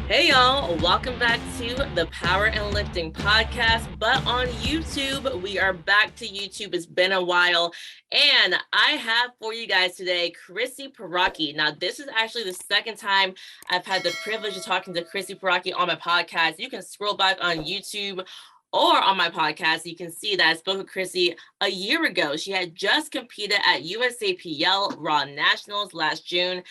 Hey y'all, welcome back to the Power and Lifting podcast, but on YouTube. We are back to YouTube. It's been a while, and I have for you guys today Chrissy Peracchi. Now, this is actually the second time I've had the privilege of talking to Chrissy Peracchi on my podcast. You can scroll back on YouTube or on my podcast. You can see that I spoke with Chrissy a year ago. She had just competed at USAPL Mega Nationals last June.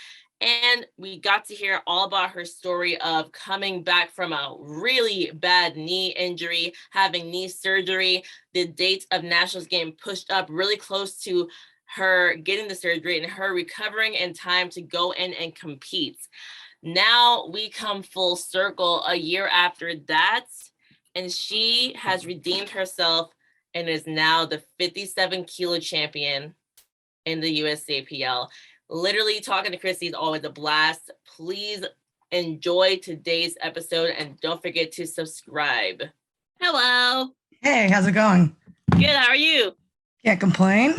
And we got to hear all about her story of coming back from a really bad knee injury, having knee surgery, the date of Nationals getting pushed up really close to her getting the surgery and her recovering in time to go in and compete. Now we come full circle a year after that, and she has redeemed herself and is now the 57 kilo champion in the USAPL. Literally talking to Chrissy is always a blast. Please enjoy today's episode and don't forget to subscribe. Hello. Hey, how's it going? Good. How are you? Can't complain.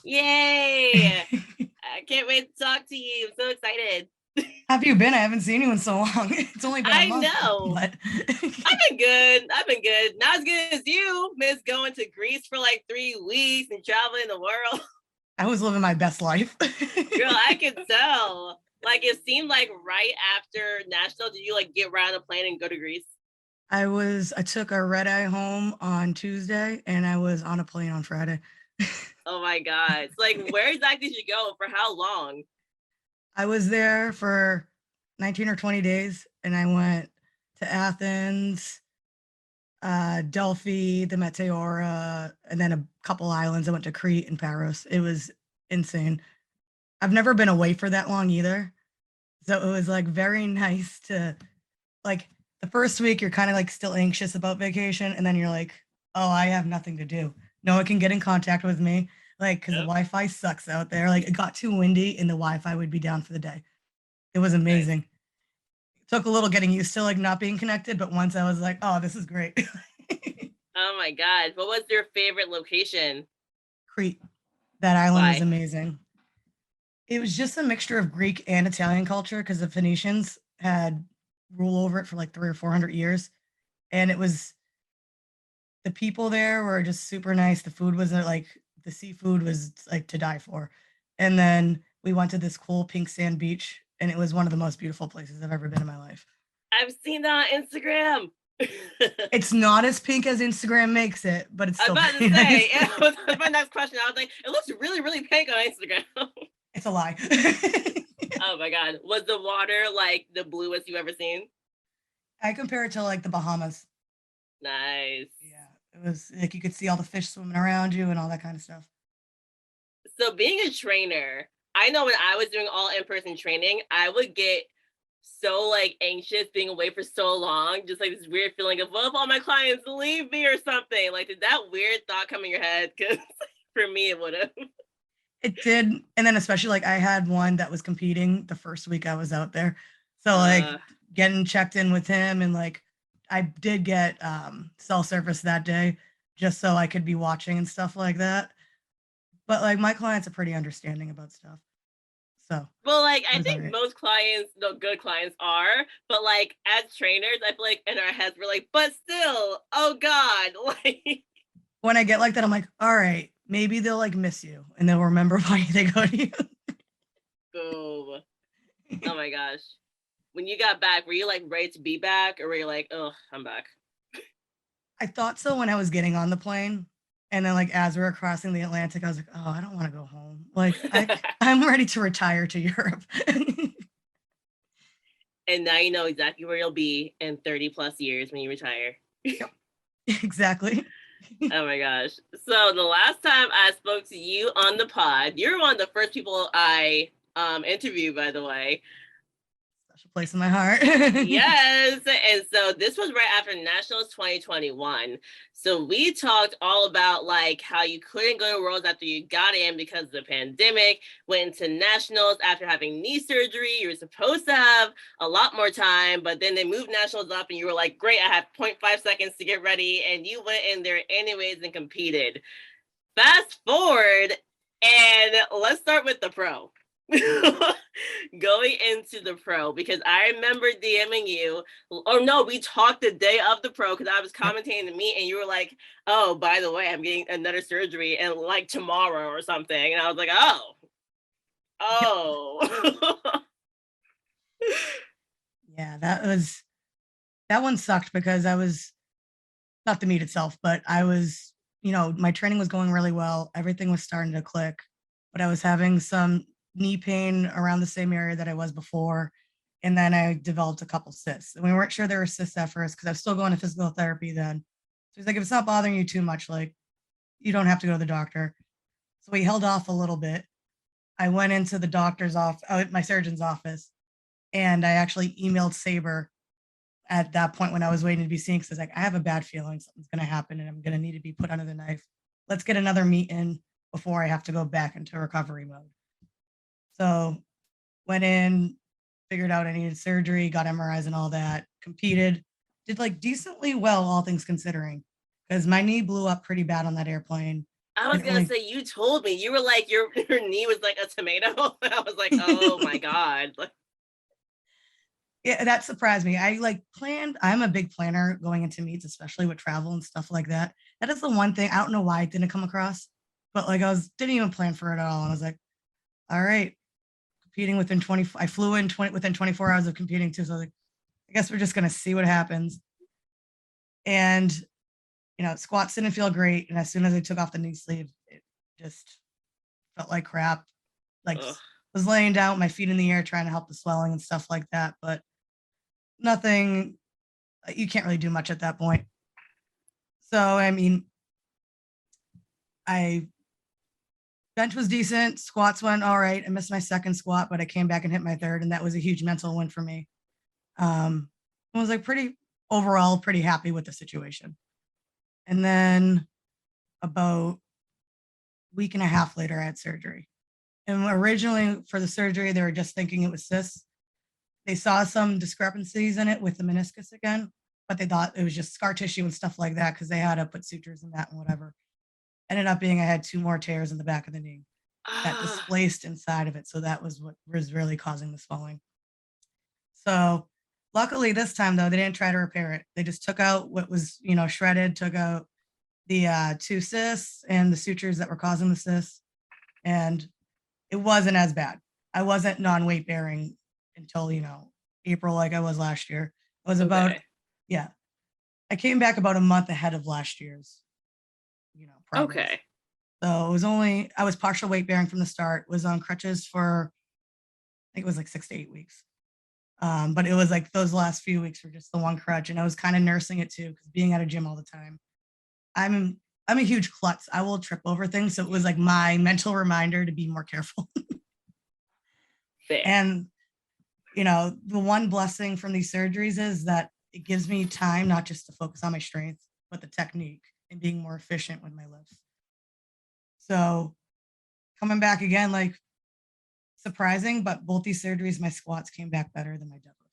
Yay. I can't wait to talk to you. I'm so excited. How have you been? I haven't seen you in so long. It's only been a month. I know. But I've been good. Not as good as you. Miss going to Greece for like 3 weeks and traveling the world. I was living my best life. Girl, I could tell. Like, it seemed like right after National, did you like get right on a plane and go to Greece? I took a red eye home on Tuesday and I was on a plane on Friday. Oh my God. Like, where exactly did you go? For how long? I was there for 19 or 20 days and I went to Athens, Delphi, the Meteora, and then a couple islands. I went to Crete and Paros. It was insane. I've never been away for that long either. So it was like very nice to, like, the first week you're kind of like still anxious about vacation, and then you're like, oh, I have nothing to do. No one can get in contact with me, like, because the Wi-Fi sucks out there. Like, it got too windy and the Wi-Fi would be down for the day. It was amazing. It took a little getting used to like not being connected, but once I was like, oh, this is great. Oh my God. What was your favorite location? Crete. That island was amazing. It was just a mixture of Greek and Italian culture because the Phoenicians had rule over it for like 300 or 400 years. And it was, the people there were just super nice. The food was like, the seafood was like to die for. And then we went to this cool pink sand beach, and it was one of the most beautiful places I've ever been in my life. I've seen that on Instagram. It's not as pink as Instagram makes it, but it's still I was about to say, nice. It was my next question. I was like, it looks really, really pink on Instagram. It's a lie. Oh my God. Was the water like the bluest you've ever seen? I compare it to like the Bahamas. Nice. Yeah. It was like you could see all the fish swimming around you and all that kind of stuff. So being a trainer, I know when I was doing all in-person training, I would get so like anxious being away for so long, just like this weird feeling of, what if all my clients leave me or something? Like, did that weird thought come in your head? Because for me, it would have. It did. And then especially like I had one that was competing the first week I was out there. So like getting checked in with him, and like I did get cell service that day just so I could be watching and stuff like that. But like my clients are pretty understanding about stuff. So well, like I think most clients, no, good clients are, but like as trainers, I feel like in our heads we're like, but still, oh God, like when I get like that, I'm like, all right, maybe they'll like miss you and they'll remember why they go to you. Boom. Oh my gosh. When you got back, were you like ready to be back, or were you like, oh, I'm back? I thought so when I was getting on the plane. And then like as we were crossing the Atlantic, I was like, oh, I don't want to go home. Like I'm ready to retire to Europe. And now you know exactly where you'll be in 30 plus years when you retire. Yep. Exactly. Oh my gosh. So the last time I spoke to you on the pod, you're one of the first people I interviewed, by the way. Special place in my heart. Yes. And so this was right after Nationals 2021. So we talked all about like how you couldn't go to Worlds after you got in because of the pandemic, went into Nationals after having knee surgery. You were supposed to have a lot more time, but then they moved Nationals up and you were like, great, I have 0.5 seconds to get ready. And you went in there anyways and competed. Fast forward, and let's start with the pro. going into the pro, because I remember DMing you, or no, we talked the day of the pro because I was commentating to me and you were like, oh, by the way, I'm getting another surgery and like tomorrow or something. And I was like, oh. Yeah, that one sucked because I was not the meet itself, but I was, my training was going really well. Everything was starting to click, but I was having some knee pain around the same area that I was before. And then I developed a couple cysts. And we weren't sure there were cysts at first because I was still going to physical therapy then. So he's like, if it's not bothering you too much, like you don't have to go to the doctor. So we held off a little bit. I went into the doctor's office, my surgeon's office, and I actually emailed Saber at that point when I was waiting to be seen, because I was like, I have a bad feeling something's going to happen and I'm going to need to be put under the knife. Let's get another meet in before I have to go back into recovery mode. So went in, figured out I needed surgery, got MRIs and all that, competed, did like decently well, all things considering, because my knee blew up pretty bad on that airplane. I was gonna say, you told me, you were like, your knee was like a tomato. I was like, oh my God. Yeah, that surprised me. I planned, I'm a big planner going into meets, especially with travel and stuff like that. That is the one thing, I don't know why it didn't come across, but like didn't even plan for it at all. And I was like, all right, competing within 20, I flew in within 24 hours of competing too. So I was like, I guess we're just going to see what happens. And, squats didn't feel great. And as soon as I took off the knee sleeve, it just felt like crap. Like was laying down with my feet in the air, trying to help the swelling and stuff like that. But nothing, you can't really do much at that point. So, I mean, bench was decent. Squats went all right. I missed my second squat, but I came back and hit my third. And that was a huge mental win for me. I was like overall pretty happy with the situation. And then about a week and a half later, I had surgery. And originally for the surgery, they were just thinking it was cysts. They saw some discrepancies in it with the meniscus again, but they thought it was just scar tissue and stuff like that because they had to put sutures in that and whatever. Ended up being I had 2 more tears in the back of the knee that displaced inside of it. So that was what was really causing the swelling. So luckily this time though, they didn't try to repair it. They just took out what was, shredded, took out the 2 cysts and the sutures that were causing the cysts. And it wasn't as bad. I wasn't non-weight bearing until, April, like I was last year. It was about, yeah. I came back about a month ahead of last year's, progress. Okay. So it was I was partial weight bearing from the start, was on crutches for, I think it was like 6 to 8 weeks. But it was like those last few weeks were just the one crutch. And I was kind of nursing it too, because being at a gym all the time, I'm a huge klutz. I will trip over things. So it was like my mental reminder to be more careful. And, the one blessing from these surgeries is that it gives me time, not just to focus on my strength, but the technique and being more efficient with my lifts. So coming back again, like surprising, but both these surgeries, my squats came back better than my deadlift.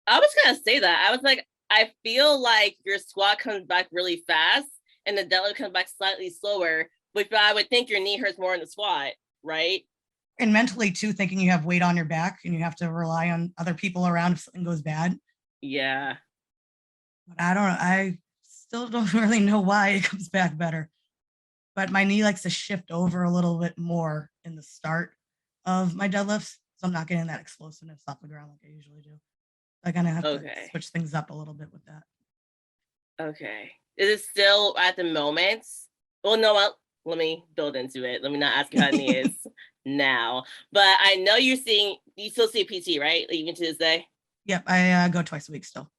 I was going to say that. I was like, I feel like your squat comes back really fast and the deadlift comes back slightly slower, but I would think your knee hurts more in the squat, right? And mentally too, thinking you have weight on your back and you have to rely on other people around if something goes bad. Yeah. But I still don't really know why it comes back better. But my knee likes to shift over a little bit more in the start of my deadlifts. So I'm not getting that explosiveness off the ground like I usually do. I kind of have to switch things up a little bit with that. Okay. Is it still at the moment? Well, no, let me build into it. Let me not ask you how the knee is now. But I know you still see a PT, right? Even to this day? Yep, I go twice a week still.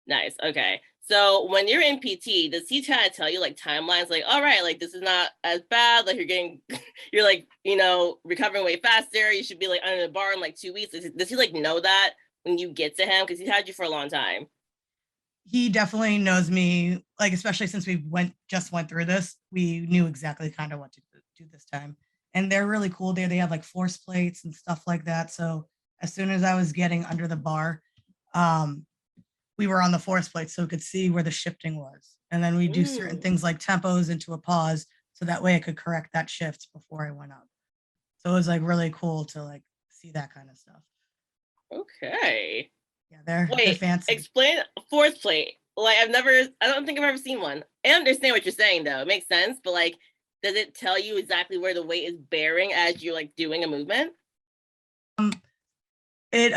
Nice. Okay. So when you're in PT, does he kind of tell you like timelines, like, all right, like this is not as bad, like you're like, recovering way faster, you should be like under the bar in like 2 weeks? Does he like know that when you get to him? Because he's had you for a long time. He definitely knows me, like, especially since we just went through this, we knew exactly kind of what to do this time. And they're really cool there. They have like force plates and stuff like that. So as soon as I was getting under the bar, we were on the force plate so we could see where the shifting was. And then we do certain things like tempos into a pause. So that way I could correct that shift before I went up. So it was like really cool to like see that kind of stuff. Okay. Yeah, they're Wait, fancy. explain force plate. Like I don't think I've ever seen one. I understand what you're saying though. It makes sense, but like, does it tell you exactly where the weight is bearing as you're like doing a movement? It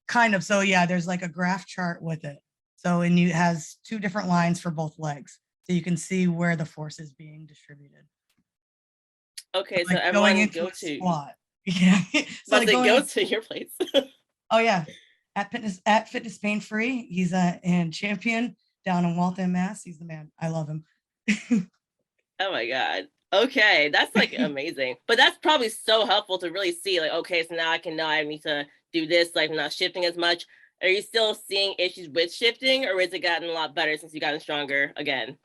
kind of, so yeah, there's like a graph chart with it. So and it has two different lines for both legs. So you can see where the force is being distributed. Okay, so Like going everyone into go a to squat. Yeah. So must like it go going, to your place. oh yeah, at Fitness Pain Free. He's a and champion down in Waltham, Mass. He's the man. I love him. Oh my God. Okay, that's like amazing. But that's probably so helpful to really see, like, okay, so now I can know I need to do this, like I'm not shifting as much. Are you still seeing issues with shifting, or has it gotten a lot better since you've gotten stronger again?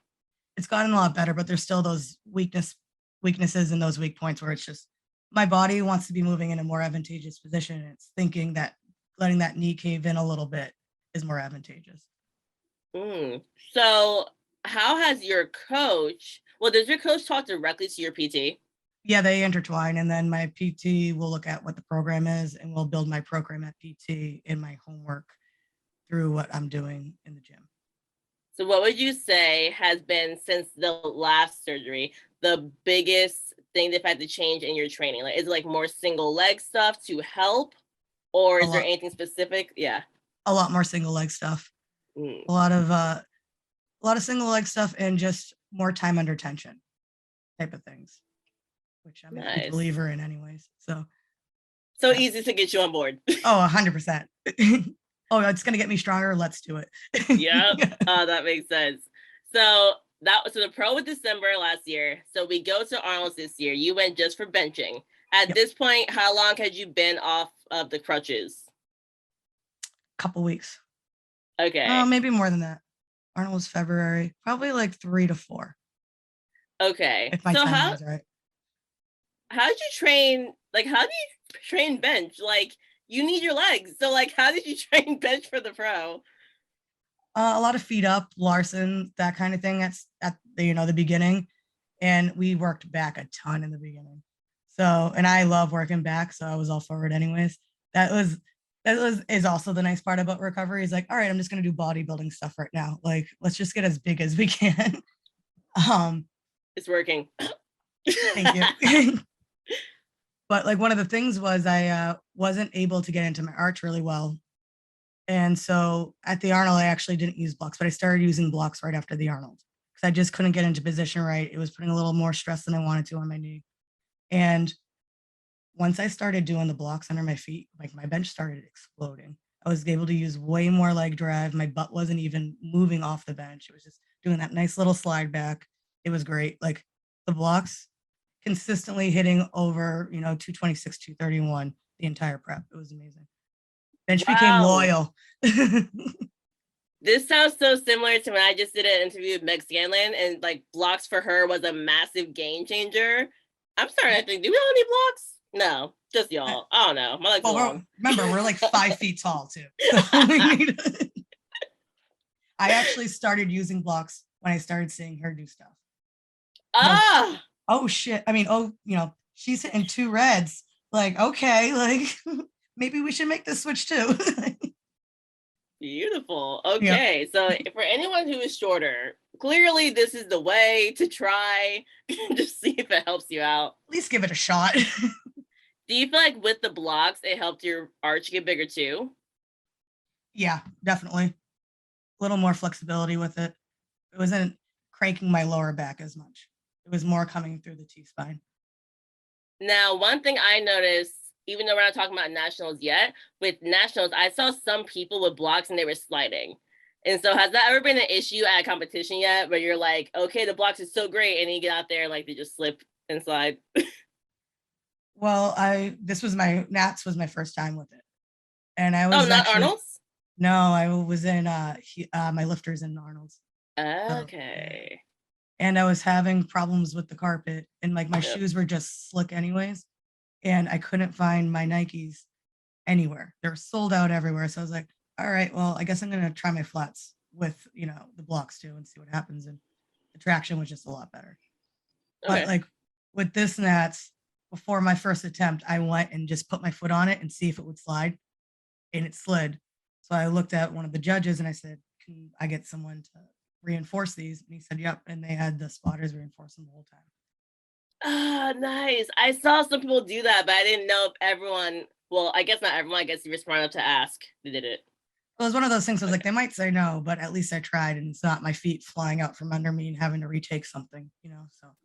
It's gotten a lot better, but there's still those weaknesses and those weak points where it's just my body wants to be moving in a more advantageous position. And it's thinking that letting that knee cave in a little bit is more advantageous. Mm. So, how has your coach? Well, does your coach talk directly to your PT? Yeah, they intertwine, and then my PT will look at what the program is, and we'll build my program at PT in my homework through what I'm doing in the gym. So, what would you say has been since the last surgery the biggest thing they've had to change in your training? Like, is it like more single leg stuff to help, or A is there lot, anything specific? Yeah. a lot more single leg stuff. Mm, A lot of single leg stuff, and just more time under tension type of things, which I'm a huge nice. believer in, anyways. So, So yeah. easy to get you on board. Oh, 100%. Oh, it's gonna get me stronger. Let's do it. Yep. That makes sense. So the pro was December last year. So we go to Arnold's this year. You went just for benching. At Yep. this point, how long had you been off of the crutches? Couple weeks. Okay. Maybe more than that. Arnold was February, probably like 3 to 4, Okay. if my So timeline's right. how did you train? Like, how do you train bench? Like, you need your legs. So, like, how did you train bench for the pro? A lot of feet up, Larson, that kind of thing. That's at the beginning, and we worked back a ton in the beginning. So, and I love working back, so I was all forward anyways. That was is also the nice part about recovery. Is like, all right, I'm just gonna do bodybuilding stuff right now. Like, let's just get as big as we can. um, It's working. Thank you. But like one of the things was I wasn't able to get into my arch really well. And so at the Arnold, I actually didn't use blocks, but I started using blocks right after the Arnold because I just couldn't get into position right. It was putting a little more stress than I wanted to on my knee. And once I started doing the blocks under my feet, like my bench started exploding. I was able to use way more leg drive. My butt wasn't even moving off the bench. It was just doing that nice little slide back. It was great. Like the blocks consistently hitting over, 226, 231 the entire prep. It was amazing. Bench became Wow. loyal. This sounds so similar to when I just did an interview with Meg Scanlon, and like blocks for her was a massive game changer. I'm starting to think, do we all need blocks? No, just y'all. I don't know. My legs are long. Remember, we're like 5 feet tall too. So I actually started using blocks when I started seeing her do stuff. Ah, Oh shit. I mean, she's hitting 2 reds. Like, okay, like maybe we should make this switch too. beautiful. Yeah. Okay, so for anyone who is shorter, clearly this is the way to try. Just see if it helps you out. At least give it a shot. Do you feel like with the blocks, it helped your arch get bigger too? Yeah, definitely. A little more flexibility with it. It wasn't cranking my lower back as much. It was more coming through the T-spine. Now, one thing I noticed, even though we're not talking about nationals yet, with nationals, I saw some people with blocks and they were sliding. And so, has that ever been an issue at a competition yet, where you're like, okay, the blocks is so great, and you get out there and like they just slip and slide? Well, this was my Nats was my first time with it, and I Oh, was not actually Arnold's? no, I was in my lifters in Arnold's. So yeah, Okay. and I was having problems with the carpet, and like my Yep. shoes were just slick anyways, and I couldn't find my Nikes anywhere. They were sold out everywhere. So I was like, all right, well, I guess I'm gonna try my flats with the blocks too and see what happens. And the traction was just a lot better. But Okay. like with this Nats, before my first attempt, I went and just put my foot on it and see if it would slide, and it slid. So I looked at one of the judges and I said, "Can I get someone to reinforce these?" And he said, "Yep." And they had the spotters reinforce them the whole time. Ah, nice. I saw some people do that, but I didn't know if everyone. Well, I guess not everyone. I guess you were smart enough to ask. They did it. It was one of those things. I was like, they might say no, but at least I tried, and it's not my feet flying out from under me and having to retake something, So.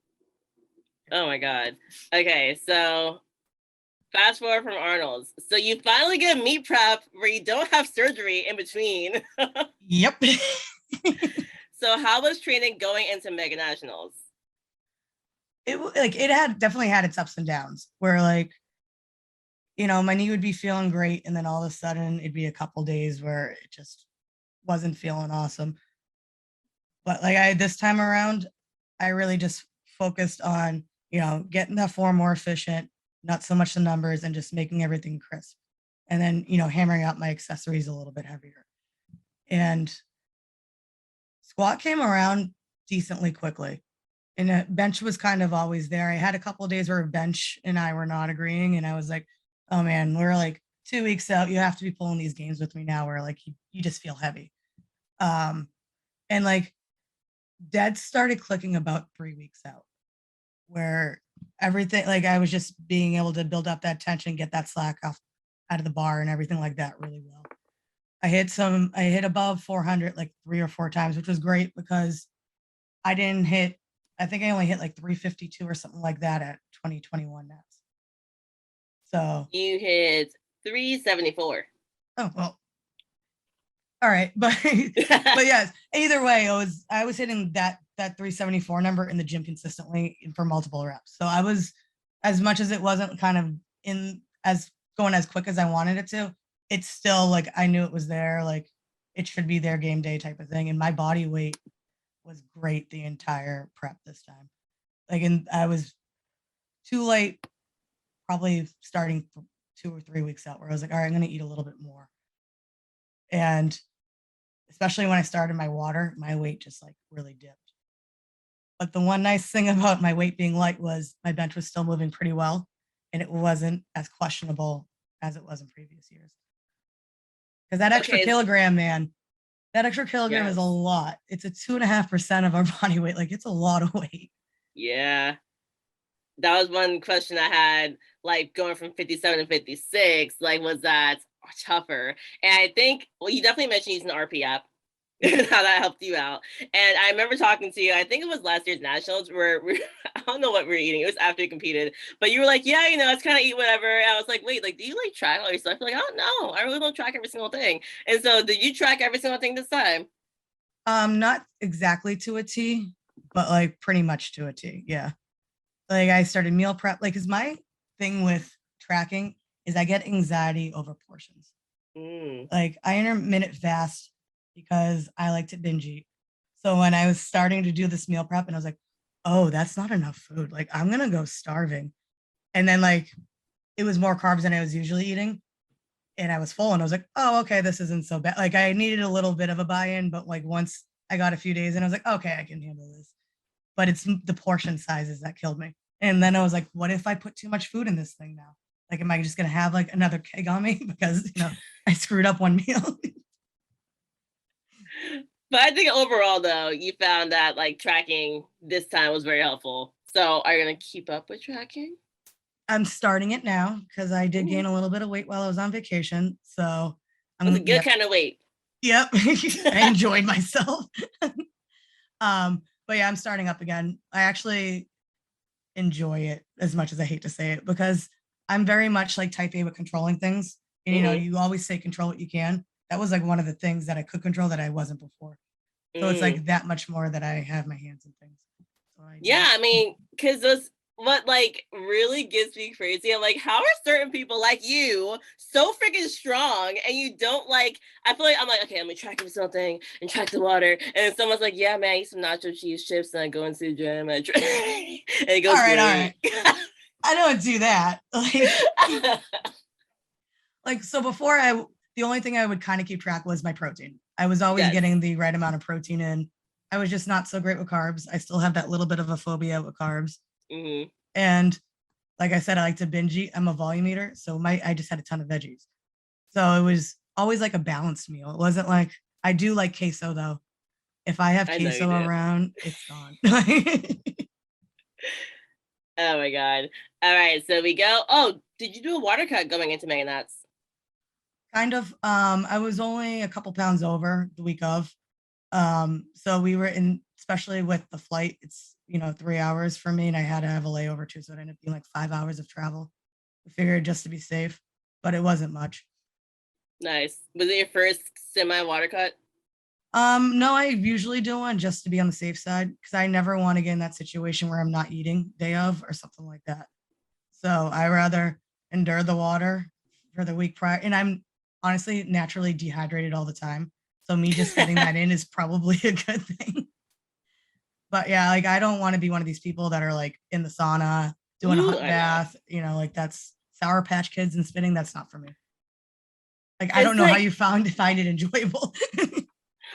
Oh my god. Okay, so fast forward from Arnold's. So you finally get meet prep where you don't have surgery in between. Yep. So how was training going into Mega Nationals? It had definitely had its ups and downs where my knee would be feeling great, and then all of a sudden it'd be a couple days where it just wasn't feeling awesome. But this time around, I really just focused on, getting that form more efficient, not so much the numbers, and just making everything crisp. And then, hammering out my accessories a little bit heavier. And squat came around decently quickly. And bench was kind of always there. I had a couple of days where bench and I were not agreeing. And I was like, oh man, we're like 2 weeks out. You have to be pulling these games with me now where you just feel heavy. And dead started clicking about 3 weeks out where everything, I was just being able to build up that tension, get that slack off out of the bar and everything like that really well. I hit above 400 like 3 or 4 times, which was great because I think I only hit 352 or something like that at 2021 nets. So you hit 374. Oh, well. All right. But yes, either way, I was hitting that 374 number in the gym consistently for multiple reps. So I was, as much as it wasn't kind of going as quick as I wanted it to, it's still I knew it was there. It should be there game day type of thing. And my body weight was great the entire prep this time. And I was too late, probably starting 2 or 3 weeks out where I was like, all right, I'm going to eat a little bit more. And especially when I started my water, my weight just really dipped. But the one nice thing about my weight being light was my bench was still moving pretty well, and it wasn't as questionable as it was in previous years. Because that extra kilogram, man, that extra kilogram is a lot. It's a 2.5% of our body weight. It's a lot of weight. Yeah. That was one question I had, going from 57 to 56, was that tougher? And I think, you definitely mentioned using the RP app, how that helped you out. And I remember talking to you, I think it was last year's Nationals, where I don't know what we were eating. It was after we competed. But you were like, yeah, it's kind of eat whatever. And I was like, wait, do you track all your stuff? You're like, oh, no, I really don't track every single thing. And so did you track every single thing this time? Not exactly to a T, but pretty much to a T. Yeah. I started meal prep. Because my thing with tracking is I get anxiety over portions. I intermittent fast because I like to binge eat. So when I was starting to do this meal prep and I was like, oh, that's not enough food. I'm going to go starving. And then it was more carbs than I was usually eating. And I was full and I was like, oh, okay, this isn't so bad. I needed a little bit of a buy-in, but once I got a few days and I was like, okay, I can handle this. But it's the portion sizes that killed me. And then I was like, what if I put too much food in this thing now? Am I just going to have another keg on me because, I screwed up one meal? But I think overall, though, you found that tracking this time was very helpful. So are you going to keep up with tracking? I'm starting it now because I did gain a little bit of weight while I was on vacation. So it was a good kind of weight. Yep. I enjoyed myself. But yeah, I'm starting up again. I actually enjoy it as much as I hate to say it because I'm very much type A with controlling things. And, you always say control what you can. That was one of the things that I could control that I wasn't before. So it's that much more that I have my hands in things. So I mean, because what really gets me crazy. I'm how are certain people like you so freaking strong and you don't I feel I'm okay, I'm gonna track something and track the water. And then someone's like, yeah, man, I eat some nacho cheese chips and I go into the gym and it goes all right. I don't do that. So before the only thing I would kind of keep track was my protein. I was always getting the right amount of protein in. I was just not so great with carbs. I still have that little bit of a phobia with carbs. And like I said, I like to binge eat. I'm a volume eater, so I just had a ton of veggies. So it was always like a balanced meal. It wasn't like I do like queso though. If I have I know you queso do. around, it's gone. Oh my God. All right, so we go. Oh, did you do a water cut going into Mega Nuts? Kind of. I was only a couple pounds over the week of. So we were in, especially with the flight, it's 3 hours for me, and I had to have a layover too, so it ended up being like 5 hours of travel. I figured just to be safe, but it wasn't much. Nice. Was it your first semi water cut? No, I usually do one just to be on the safe side because I never want to get in that situation where I'm not eating day of or something like that. So I rather endure the water for the week prior. And I'm honestly naturally dehydrated all the time. So me just getting that in is probably a good thing. But yeah, like I don't want to be one of these people that are like in the sauna, doing a Ooh, hot I know. bath, like that's Sour Patch Kids and spinning. That's not for me. Like I don't It's know how like, you find it enjoyable.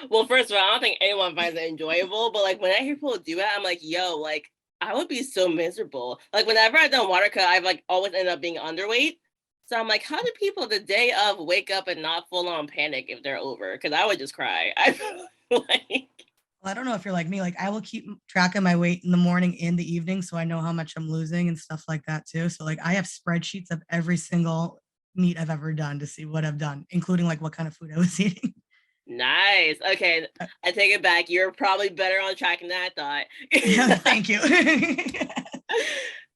well, first of all, I don't think anyone finds it enjoyable, but like when I hear people do it, I'm like, yo, like I would be so miserable. Like whenever I've done water cut, I've like always ended up being underweight. So I'm like, how do people the day of wake up and not full on panic if they're over? Because I would just cry. I like. Well, I don't know if you're like me. Like I will keep track of my weight in the morning and the evening, so I know how much I'm losing and stuff like that too. So like I have spreadsheets of every single meet I've ever done to see what I've done, including like what kind of food I was eating. Nice. Okay, I take it back. You're probably better on tracking than I thought. Yeah, thank you.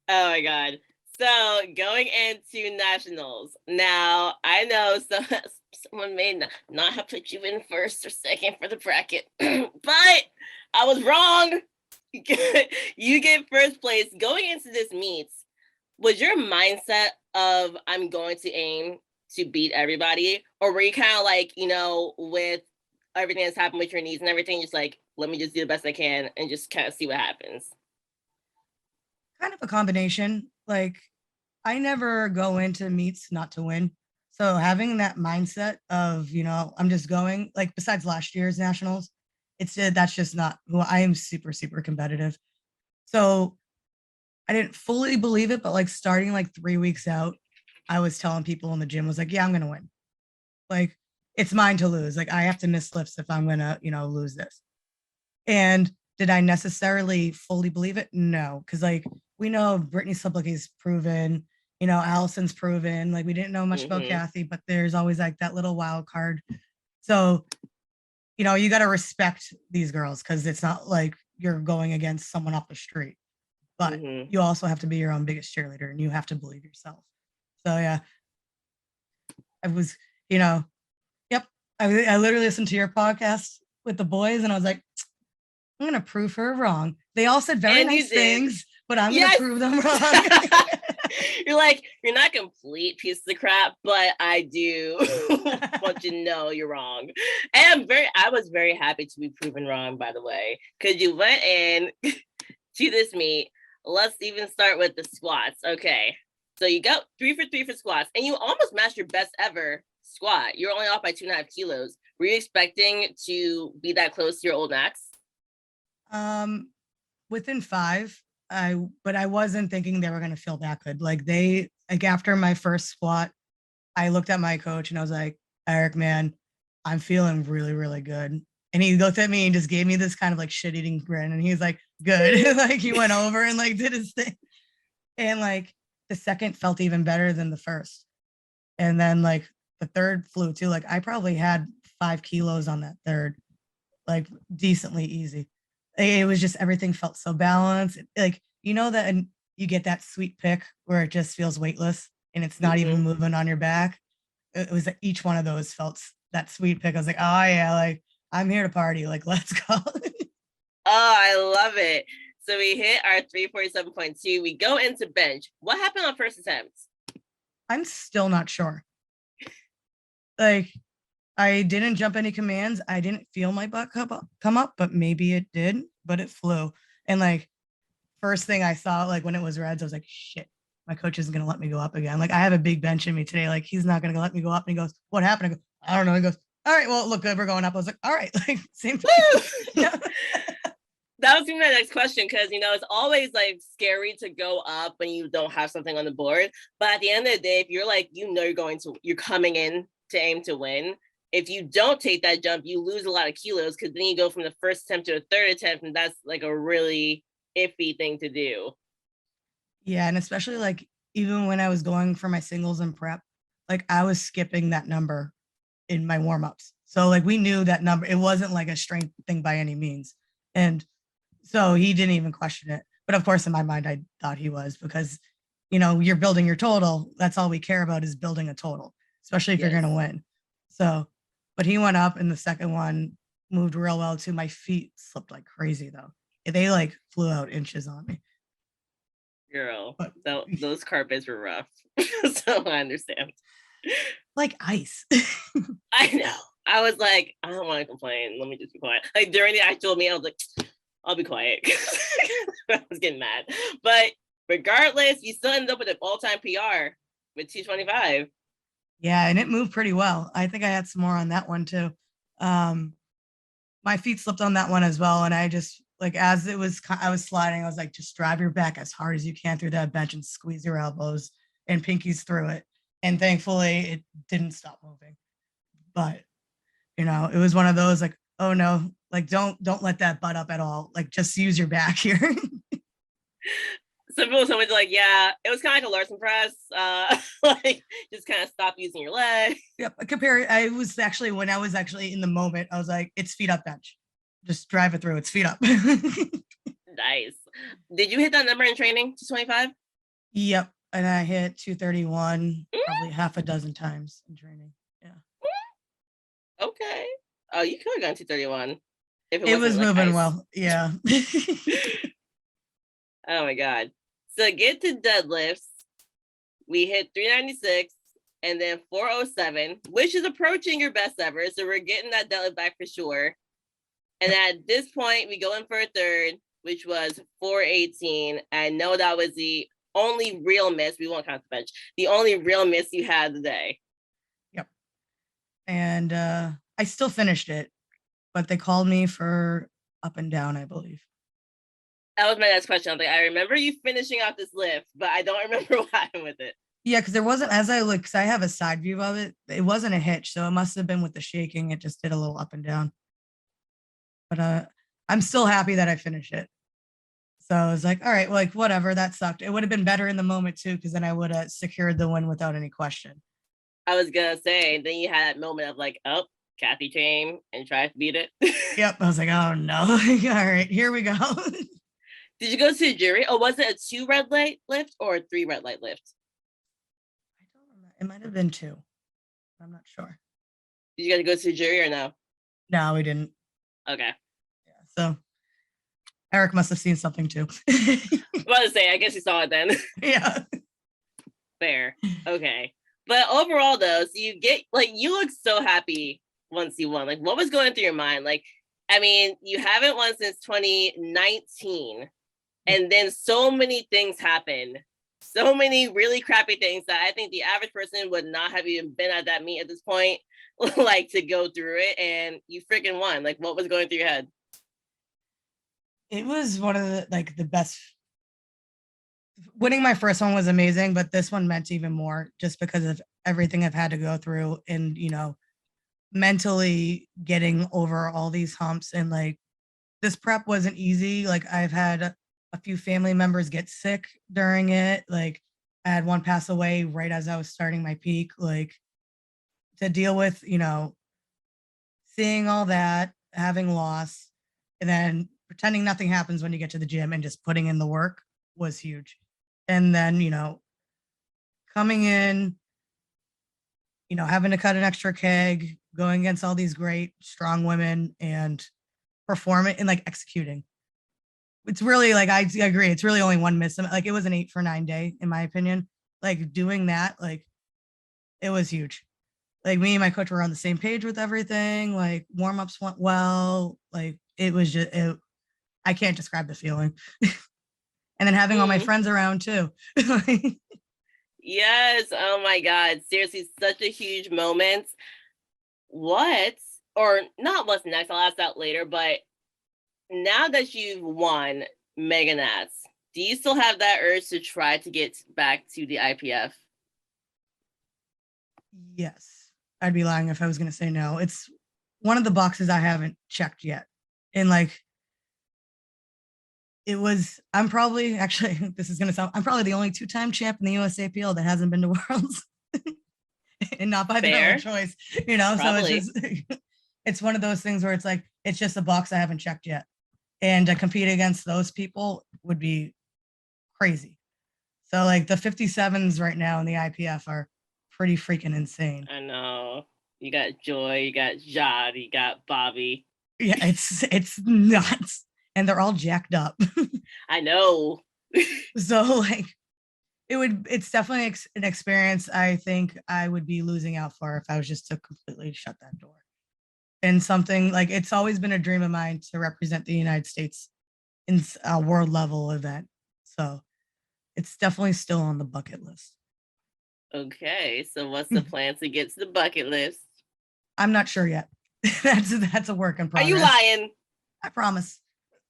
Oh my God. So going into nationals. Now, I know someone may not have put you in first or second for the bracket, but I was wrong. You get first place. Going into this meet, was your mindset of I'm going to aim to beat everybody? Or were you kind of like, with everything that's happened with your knees and everything, just like, let me just do the best I can and just kind of see what happens? Kind of a combination. Like I never go into meets not to win. So having that mindset of, I'm just going, like besides last year's nationals, that's just not who I am. Super, super competitive. So I didn't fully believe it, but like starting like 3 weeks out, I was telling people in the gym, was like, yeah, I'm gonna win. Like it's mine to lose. Like I have to miss lifts if I'm gonna, lose this. And did I necessarily fully believe it? No, because like we know Brittany Supplica's proven, Allison's proven. Like we didn't know much about Kathy, but there's always like that little wild card. So, you got to respect these girls because it's not like you're going against someone off the street, but you also have to be your own biggest cheerleader and you have to believe yourself. So yeah, I was, yep. I literally listened to your podcast with the boys and I was like, I'm going to prove her wrong. They all said very nice things, but I'm going to prove them wrong. You're like, you're not a complete piece of crap, but I do want you to know you're wrong. And I was very happy to be proven wrong, by the way, because you went in to this meet. Let's even start with the squats. Okay. So you got 3 for 3 for squats, and you almost matched your best ever squat. You're only off by 2.5 kilos. Were you expecting to be that close to your old max? Within 5, but I wasn't thinking they were going to feel that good. Like after my first squat, I looked at my coach and I was like, Eric, man, I'm feeling really, really good. And he looked at me and just gave me this kind of like shit eating grin. And he was like, good. Like he went over and like did his thing. And like the second felt even better than the first. And then like the third flew too. Like I probably had 5 kilos on that third, like decently easy. It was just everything felt so balanced. Like, that and you get that sweet pick where it just feels weightless and it's not even moving on your back. It was like each one of those felt that sweet pick. I was like, oh yeah, like I'm here to party. Like, let's go. Oh, I love it. So we hit our 347.2. We go into bench. What happened on first attempts? I'm still not sure. Like, I didn't jump any commands. I didn't feel my butt come up, but maybe it did, but it flew. And like, first thing I saw, like when it was reds, I was like, shit, my coach isn't going to let me go up again. Like I have a big bench in me today. Like he's not going to let me go up. And he goes, what happened? I go, I don't know. He goes, all right, well, look good. We're going up. I was like, all right, like same thing. That was my next question, because it's always like scary to go up when you don't have something on the board. But at the end of the day, if you're like, you're coming in to aim to win. If you don't take that jump, you lose a lot of kilos, because then you go from the first attempt to a third attempt, and that's like a really iffy thing to do. Yeah, and especially like even when I was going for my singles and prep, like I was skipping that number in my warm-ups. So like we knew that number, it wasn't like a strength thing by any means. And so he didn't even question it. But of course, in my mind, I thought he was, because, you're building your total. That's all we care about, is building a total, especially if you're going to win. So, but he went up, and the second one moved real well too. My feet slipped like crazy though. They like flew out inches on me. Girl, but, those carpets were rough. So I understand. Like ice. I know. I was like, I don't want to complain. Let me just be quiet. Like during the actual meet, I was like, I'll be quiet. I was getting mad. But regardless, you still ended up with an all-time PR with 225. Yeah, and it moved pretty well. I think I had some more on that one too. My feet slipped on that one as well. And I just, like, as I was sliding, I was like, just drive your back as hard as you can through that bench and squeeze your elbows and pinkies through it. And thankfully it didn't stop moving. But, it was one of those like, oh no, like don't let that butt up at all. Like just use your back here. Some people told me like, yeah, it was kind of like a Larson press. Like just kind of stop using your leg. Yep. I was actually, when I was actually in the moment, I was like, it's feet up bench. Just drive it through. It's feet up. Nice. Did you hit that number in training, 225? Yep. And I hit 231 probably half a dozen times in training. Yeah. Okay. Oh, you could have gone 231. If it was like moving ice. Well. Yeah. Oh my God. So get to deadlifts. We hit 396 and then 407, which is approaching your best ever. So we're getting that deadlift back for sure. And at this point, we go in for a third, which was 418. I know that was the only real miss. We won't count the bench. The only real miss you had today. Yep. And I still finished it, but they called me for up and down, I believe. That was my next question. I was like, I remember you finishing off this lift, but I don't remember what happened with it. Yeah, because there wasn't, as I look, because I have a side view of it, it wasn't a hitch. So it must have been with the shaking. It just did a little up and down. But I'm still happy that I finished it. So I was like, all right, well, like, whatever, that sucked. It would have been better in the moment too, because then I would have secured the win without any question. I was going to say, then you had that moment of like, oh, Kathy came and tried to beat it. Yep. I was like, oh no. All right, here we go. Did you go to the jury? Oh, was it a 2 red light lift or a 3 red light lift? I don't remember. It might have been 2. I'm not sure. Did you guys go to the jury or no? No, we didn't. Okay. Yeah. So Eric must have seen something too. I was about to say, I guess you saw it then. Yeah. Fair. Okay. But overall though, so you look so happy once you won. Like, what was going through your mind? Like, I mean, you haven't won since 2019. And then so many things happened. So many really crappy things that I think the average person would not have even been at that meet at this point, like to go through it. And you freaking won. Like, what was going through your head? It was one of the best. Winning my first one was amazing, but this one meant even more just because of everything I've had to go through and, mentally getting over all these humps. And like, this prep wasn't easy. Like, I've had a few family members get sick during it. Like, I had one pass away right as I was starting my peak. Like, to deal with, seeing all that, having loss, and then pretending nothing happens when you get to the gym and just putting in the work was huge. And then, coming in, having to cut an extra keg, going against all these great, strong women and performing and like executing. It's really like, I agree. It's really only one miss. Like, it was an 8 for 9 day, in my opinion. Like, doing that, like, it was huge. Like, me and my coach were on the same page with everything. Like, warm-ups went well. Like, it was just, I can't describe the feeling. And then having all my friends around too. Yes. Oh my God. Seriously, such a huge moment. Or not what's next, I'll ask that later, but now that you've won Mega Nats, do you still have that urge to try to get back to the IPF? Yes. I'd be lying if I was going to say no. It's one of the boxes I haven't checked yet. And like, I'm probably, actually, this is going to sound, I'm probably the only 2-time champ in the USAPL that hasn't been to Worlds. And not by their own choice, Probably. So it's just, it's one of those things where it's like, it's just a box I haven't checked yet. And to compete against those people would be crazy. So like the 57s right now in the IPF are pretty freaking insane. I know. You got Joy, you got Jad, you got Bobby. Yeah, it's nuts. And they're all jacked up. I know. So like it's definitely an experience I think I would be losing out for if I was just to completely shut that door. And something like, it's always been a dream of mine to represent the United States in a world level event. So it's definitely still on the bucket list. Okay, so what's the plan to get to the bucket list? I'm not sure yet. That's a work in progress. Are you lying? I promise.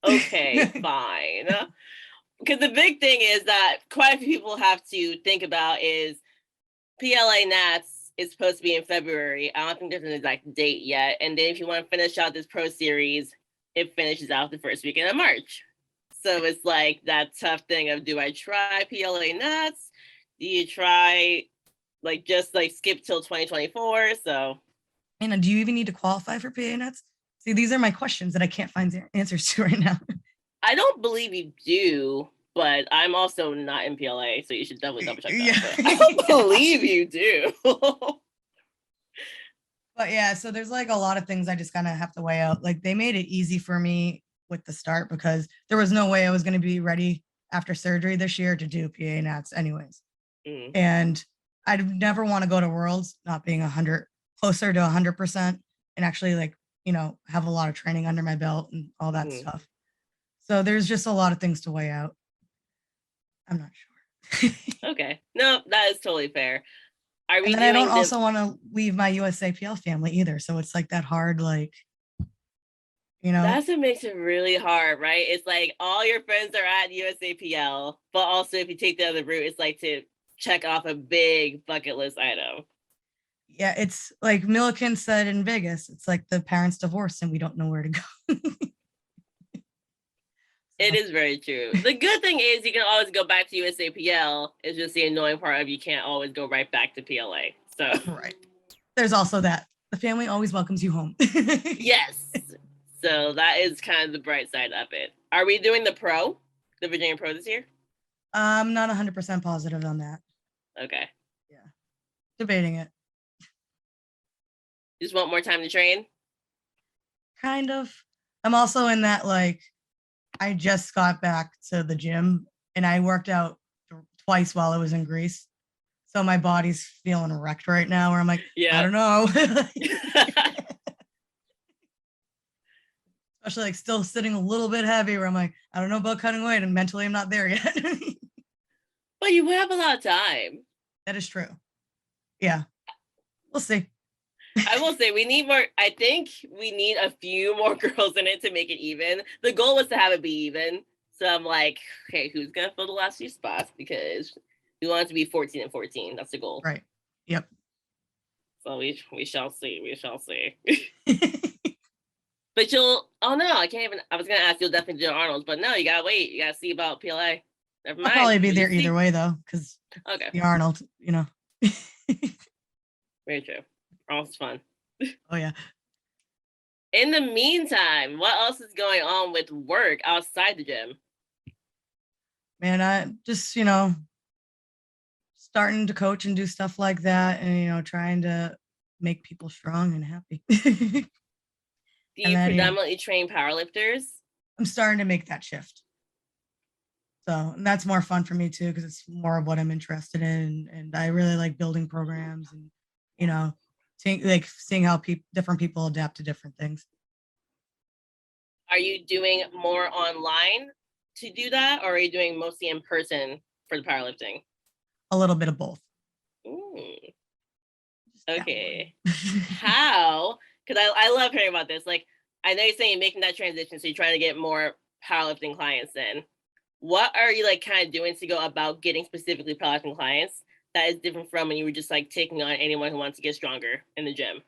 Okay, fine. Because the big thing is that quite a few people have to think about is PLA Nats is supposed to be in February. I don't think there's an exact date yet. And then if you want to finish out this pro series, it finishes out the first weekend of March. So it's like that tough thing of, do I try PLA Nats? Do you try just skip till 2024? So, Anna, do you even need to qualify for PA Nats? See, these are my questions that I can't find answers to right now. I don't believe you do, but I'm also not in PLA, so you should definitely double check that. Yeah. I don't believe you do. But yeah, so there's like a lot of things I just kind of have to weigh out. Like, they made it easy for me with the start because there was no way I was going to be ready after surgery this year to do PA Nats anyways. And I'd never want to go to Worlds not being closer to 100% and actually have a lot of training under my belt and all that stuff. So there's just a lot of things to weigh out. I'm not sure. Okay. No, that is totally fair. And then I don't also want to leave my USAPL family either. So it's like that hard, That's what makes it really hard, right? It's like all your friends are at USAPL, but also if you take the other route, it's like to check off a big bucket list item. Yeah, it's like Milliken said in Vegas, it's like the parents divorced and we don't know where to go. It is very true. The good thing is you can always go back to USAPL. It's just the annoying part of you can't always go right back to PLA. So right. There's also that. The family always welcomes you home. Yes. So that is kind of the bright side of it. Are we doing the Virginia Pro this year? I'm not 100% positive on that. Okay. Yeah. Debating it. Just want more time to train? Kind of. I'm also in that, I just got back to the gym and I worked out twice while I was in Greece. So my body's feeling wrecked right now where I'm like, I don't know. Especially still sitting a little bit heavy where I'm like, I don't know about cutting weight and mentally I'm not there yet. But you have a lot of time. That is true. Yeah. We'll see. I will say I think we need a few more girls in it to make it even. The goal was to have it be even. So I'm like, okay, who's going to fill the last few spots? Because we want it to be 14 and 14. That's the goal. Right. Yep. So we shall see. We shall see. But I was going to ask, you'll definitely do Arnold's, but no, you got to wait. You got to see about PLA. Never mind. I'll probably be there either way though, because the Arnold, Very true. Arnold's fun. Oh yeah. In the meantime, what else is going on with work outside the gym? Man, I just, starting to coach and do stuff like that and, trying to make people strong and happy. Do you predominantly train powerlifters? I'm starting to make that shift. So and that's more fun for me too, because it's more of what I'm interested in. And I really like building programs and, seeing how different people adapt to different things. Are you doing more online to do that, or are you doing mostly in person for the powerlifting? A little bit of both. Ooh. Okay. How? Because I love hearing about this. I know you're saying you're making that transition, so you're trying to get more powerlifting clients in. What are you like kind of doing to go about getting specifically powerlifting clients that is different from when you were just like taking on anyone who wants to get stronger in the gym?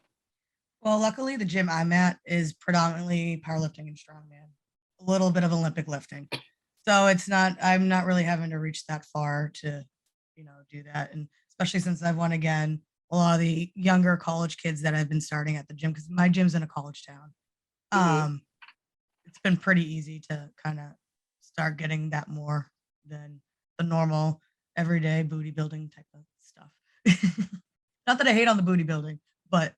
Well, luckily the gym I'm at is predominantly powerlifting and strongman, a little bit of Olympic lifting. So I'm not really having to reach that far to, do that. And especially since I've won again, a lot of the younger college kids that have been starting at the gym, because my gym's in a college town. It's been pretty easy to kind of start getting that more than the normal everyday booty building type of stuff. Not that I hate on the booty building, but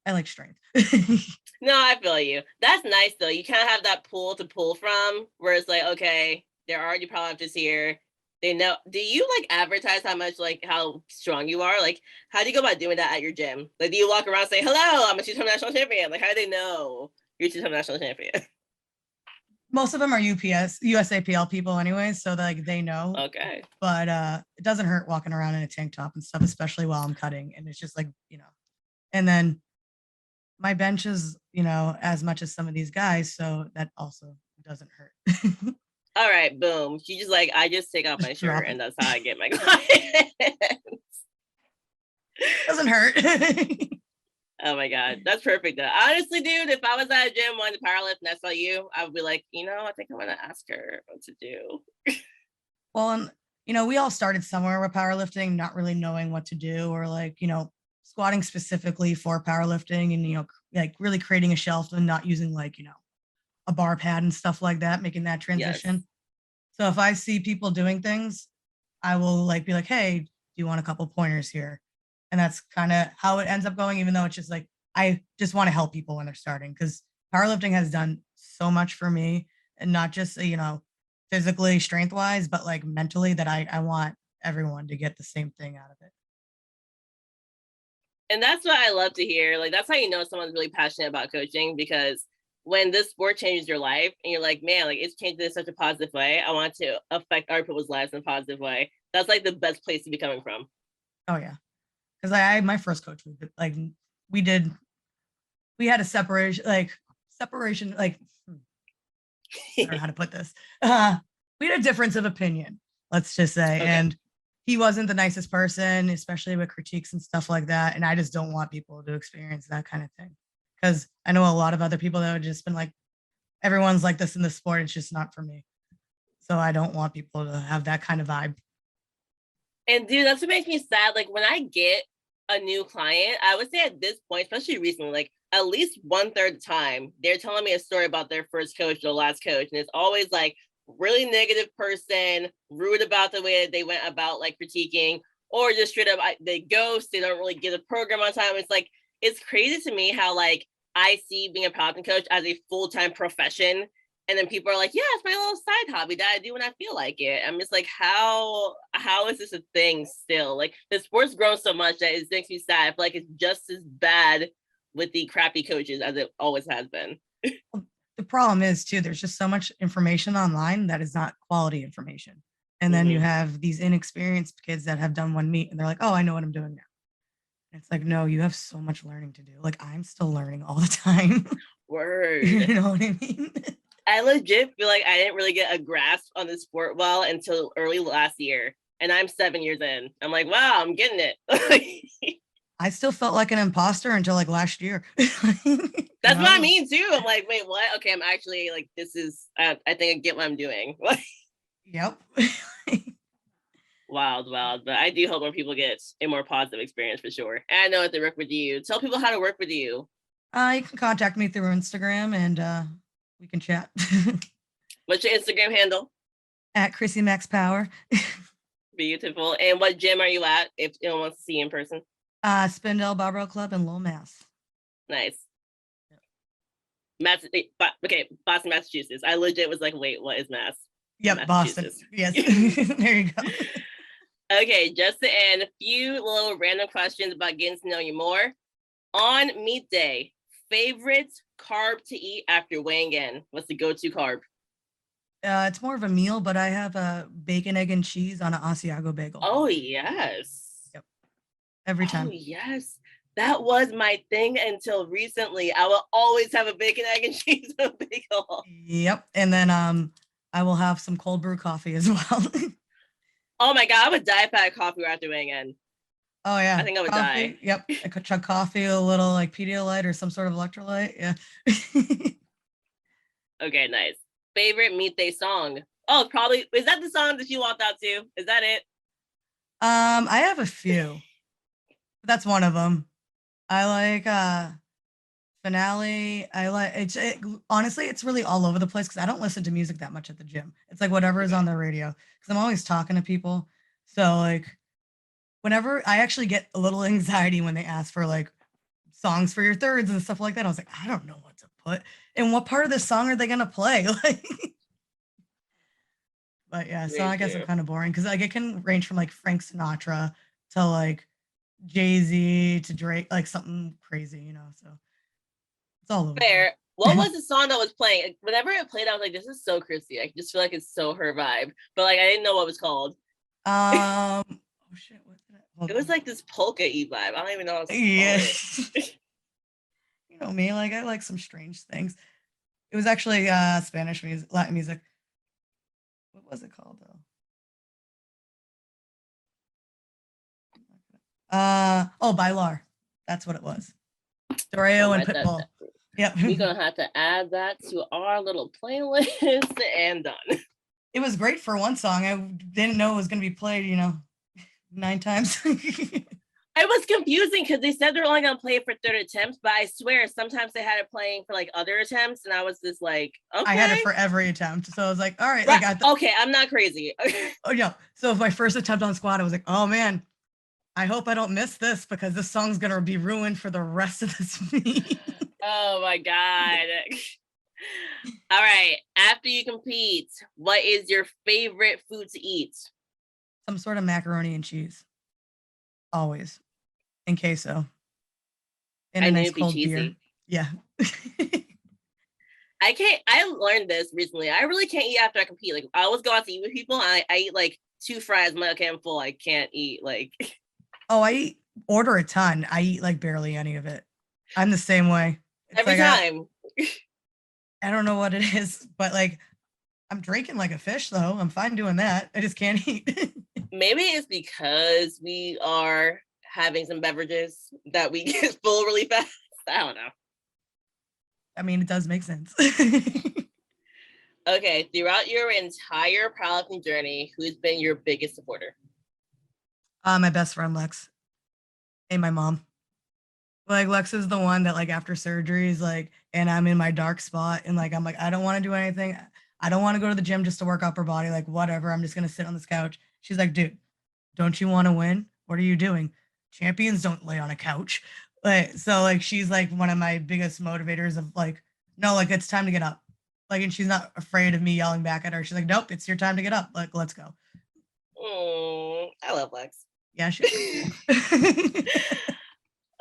I like strength. No, I feel you. That's nice though. You kind of have that pool to pull from where it's like, okay, there are already powerlifters here. They know. Do you like advertise how strong you are? Like, how do you go about doing that at your gym? Like, do you walk around saying, hello, I'm a two-time national champion? Like, how do they know you're a two-time national champion? Most of them are USAPL people anyways, so like they know. Okay. But it doesn't hurt walking around in a tank top and stuff, especially while I'm cutting. And it's just like, and then my bench is, as much as some of these guys, so that also doesn't hurt. All right, boom. She just like, I just take off my shirt and that's how I get my clients. Doesn't hurt. Oh my God. That's perfect though. Honestly, dude, if I was at a gym wanting to powerlift and I saw you, I would be like, I think I'm gonna ask her what to do. Well, and we all started somewhere with powerlifting, not really knowing what to do, or like, squatting specifically for powerlifting and, like really creating a shelf and not using like, a bar pad and stuff like that, making that transition. Yes. So if I see people doing things, I will like be like, hey, do you want a couple pointers here? And that's kind of how it ends up going, even though it's just like, I just want to help people when they're starting, because powerlifting has done so much for me, and not just, physically, strength wise, but like mentally, that I want everyone to get the same thing out of it. And that's what I love to hear. Like, that's how you know someone's really passionate about coaching, because when this sport changes your life and you're like, man, like it's changed in such a positive way, I want to affect other people's lives in a positive way. That's like the best place to be coming from. Oh yeah. Because my first coach, we had a separation, I don't know how to put this. We had a difference of opinion, let's just say. Okay. And he wasn't the nicest person, especially with critiques and stuff like that. And I just don't want people to experience that kind of thing. Because I know a lot of other people that have just been like, everyone's like this in the sport. It's just not for me. So I don't want people to have that kind of vibe. And dude, that's what makes me sad. Like when I get a new client, I would say at this point, especially recently, like at least 1/3 of the time, they're telling me a story about their first coach or last coach. And it's always like really negative person, rude about the way that they went about like critiquing, or just straight up, they ghost, they don't really get a program on time. It's like, it's crazy to me how like I see being a powerlifting coach as a full-time profession. And then people are like, yeah, it's my little side hobby that I do when I feel like it. I'm just like, how is this a thing still? Like the sport's grown so much that it makes me sad. I feel like it's just as bad with the crappy coaches as it always has been. The problem is too, there's just so much information online that is not quality information. And then you have these inexperienced kids that have done one meet and they're like, oh, I know what I'm doing now. And it's like, no, you have so much learning to do. Like I'm still learning all the time. Word. You know what I mean? I legit feel like I didn't really get a grasp on the sport well until early last year. And I'm 7 years in. I'm like, wow, I'm getting it. I still felt like an imposter until like last year. That's what I mean too. I'm like, wait, what? Okay, I'm actually like, this is, I think I get what I'm doing. Yep. Wild. But I do hope more people get a more positive experience for sure. And I know if they work with you, tell people how to work with you. You can contact me through Instagram and we can chat. What's your Instagram handle? At Chrissy Max Power. Beautiful. And what gym are you at if anyone wants to see you in person? Spindell Barbell Club in Lowell, Mass. Nice. Okay, Boston, Massachusetts. I legit was like, wait, what is Mass? Yep, Boston. Yes. There you go. Okay, just to end, a few little random questions about getting to know you more. On meet day, favorite carb to eat after weighing in? What's the go-to carb? It's more of a meal, but I have a bacon, egg, and cheese on an Asiago bagel. Oh, yes. Yep. Every time. Oh, yes. That was my thing until recently. I will always have a bacon, egg, and cheese bagel. Yep. And then I will have some cold brew coffee as well. Oh my God, I would die if I had coffee after weighing in. Oh yeah. I think I would Coffee. die. Yep. I could chug coffee, a little like Pedialyte or some sort of electrolyte. Yeah. Okay, nice. Favorite meet day song? Oh, probably, is that the song that you walked out to? Is that it? I have a few. That's one of them. I like Finale. I like honestly, it's really all over the place because I don't listen to music that much at the gym. It's like whatever is on the radio because I'm always talking to people. So like whenever I actually get a little anxiety when they ask for like songs for your thirds and stuff like that, I was like, I don't know what to put. And what part of the song are they gonna play? Like, but yeah, so I guess I'm kind of boring because like it can range from like Frank Sinatra to like Jay-Z to Drake, like something crazy, you know. So it's all over. Fair. What was the song that was playing? Whenever it played, I was like, this is so Chrissy. I just feel like it's so her vibe. But like I didn't know what it was called. Oh shit, what did it was like this polka-y vibe. I don't even know what You know me, like I like some strange things. It was actually Spanish music, Latin music. What was it called though? Bailar. That's what it was. Doreo and Pitbull. Yep. We're gonna have to add that to our little playlist and done. It was great for one song. I didn't know it was gonna be played, 9 times. It was confusing because they said they're only gonna play it for third attempts, but I swear sometimes they had it playing for like other attempts, and I was just like, okay. I had it for every attempt, so I was like, all right. Okay, I'm not crazy. Oh yeah. So my first attempt on squat, I was like, oh man, I hope I don't miss this because this song's gonna be ruined for the rest of this meet. Oh my God. All right. After you compete, what is your favorite food to eat? Some sort of macaroni and cheese. Always. And queso. And a nice cold beer. Yeah. I learned this recently. I really can't eat after I compete. Like I always go out to eat with people and I eat like 2 fries. I'm like, okay, I'm full. I can't eat like. Oh, I order a ton. I eat like barely any of it. I'm the same way. It's every time. I don't know what it is, but like I'm drinking like a fish though. I'm fine doing that. I just can't eat. Maybe it's because we are having some beverages that we get full really fast. I don't know. I mean, it does make sense. Okay, throughout your entire powerlifting journey, who's been your biggest supporter? My best friend Lex and my mom. Like Lex is the one that like after surgeries, like, and I'm in my dark spot and like I'm like, I don't want to do anything. I don't want to go to the gym just to work upper body, like whatever. I'm just gonna sit on this couch. She's like, dude, don't you want to win? What are you doing? Champions don't lay on a couch. Like, so like she's like one of my biggest motivators of like, no, like it's time to get up. Like, and she's not afraid of me yelling back at her. She's like, nope, it's your time to get up. Like, let's go. Oh, I love Lex. Yeah, she's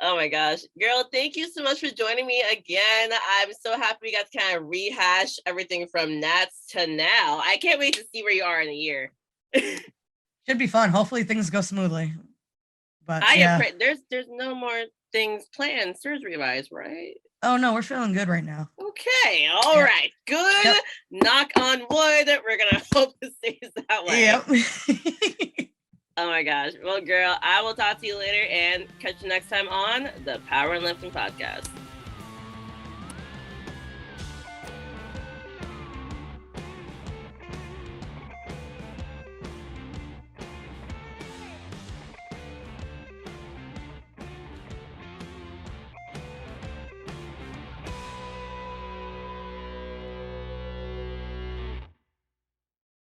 Oh my gosh. Girl, thank you so much for joining me again. I'm so happy we got to kind of rehash everything from Nats to now. I can't wait to see where you are in a year. Should be fun. Hopefully things go smoothly. But there's no more things planned surgery-wise, right? Oh no, we're feeling good right now. Okay, all right, good. Yep. Knock on wood. We're gonna hope it stays that way. Yep. Oh my gosh. Well, girl, I will talk to you later and catch you next time on the Power and Lifting Podcast.